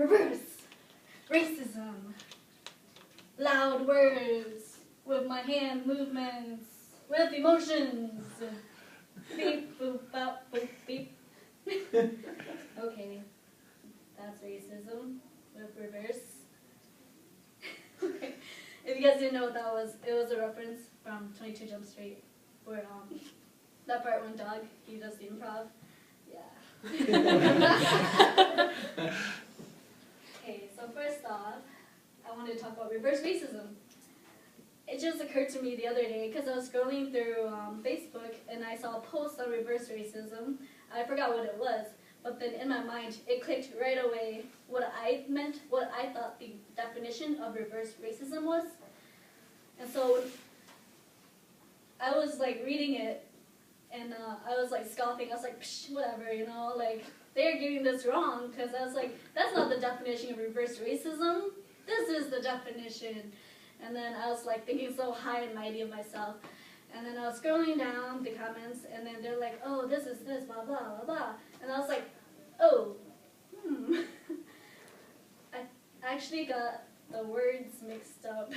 reverse racism. Loud words with my hand movements, with emotions. Beep, boop, bop, boop, beep. Okay, that's racism with reverse. Okay, if you guys didn't know what that was, it was a reference from 22 Jump Street, where that part when Doug, he does the improv. Yeah. Okay, so first off, I wanted to talk about reverse racism. It just occurred to me the other day because I was scrolling through Facebook and I saw a post on reverse racism. I forgot what it was, but then in my mind it clicked right away what I meant, what I thought the definition of reverse racism was. And so I was like reading it and I was like scoffing. I was like, psh, whatever, you know, like they're getting this wrong, because I was like, that's not the definition of reverse racism. This is the definition. And then I was like thinking so high and mighty of myself. And then I was scrolling down the comments, and then they're like, oh, this is this, blah, blah, blah, blah. And I was like, oh, I actually got the words mixed up.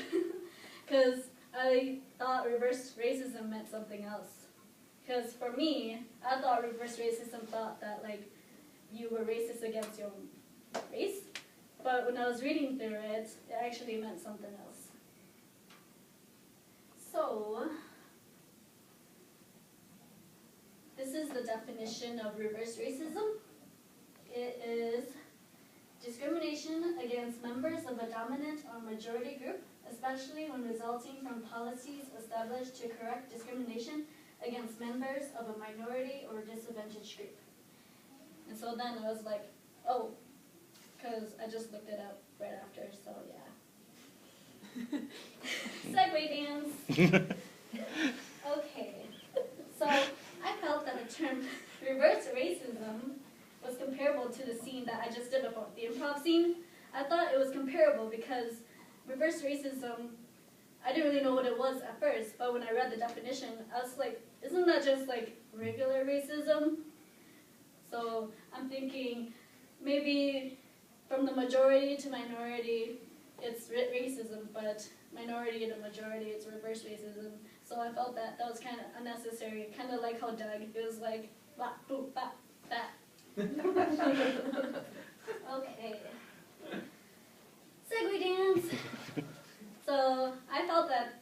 Because I thought reverse racism meant something else. Because for me, I thought reverse racism thought that like you were racist against your own race. But when I was reading through it, it actually meant something else. So, this is the definition of reverse racism. It is discrimination against members of a dominant or majority group, especially when resulting from policies established to correct discrimination against members of a minority or disadvantaged group. And so then I was like, oh, because I just looked it up right after, so yeah. Segway dance. Okay, so I felt that the term reverse racism was comparable to the scene that I just did about the improv scene. I thought it was comparable because reverse racism, I didn't really know what it was at first, but when I read the definition, I was like, isn't that just like regular racism? So I'm thinking maybe from the majority to minority, it's racism, but minority to majority, it's reverse racism. So I felt that that was kind of unnecessary, kind of like how Doug, it was like, bop, boop, bop, that. Okay. Segway dance. So I felt that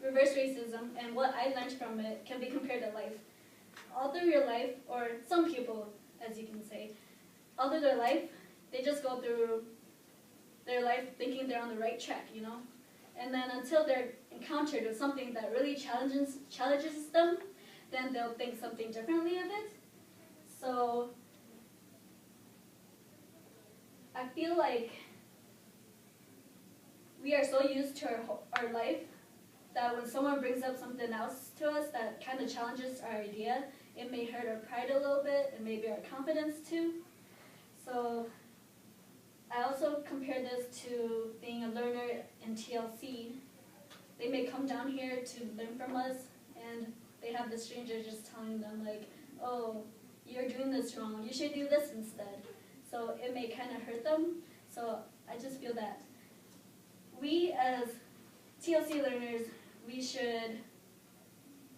reverse racism and what I learned from it can be compared to life. All through your life, or some people, as you can say, all through their life, they just go through their life thinking they're on the right track, you know? And then until they're encountered with something that really challenges them, then they'll think something differently of it. So I feel like we are so used to our life that when someone brings up something else to us that kind of challenges our idea, it may hurt our pride a little bit and maybe our confidence too. So I also compare this to being a learner in TLC. They may come down here to learn from us, and they have the stranger just telling them like, oh, you're doing this wrong, you should do this instead. So it may kind of hurt them. So I just feel that we as TLC learners, we should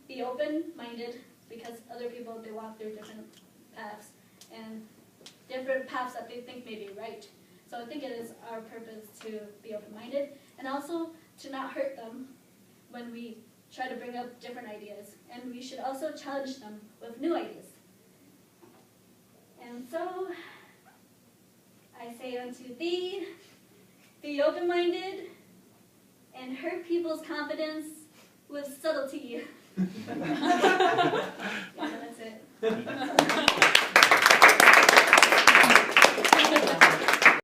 be open-minded, because other people, they walk through different paths and different paths that they think may be right. So I think it is our purpose to be open-minded and also to not hurt them when we try to bring up different ideas. And we should also challenge them with new ideas. And so I say unto thee, be open-minded and hurt people's confidence with subtlety.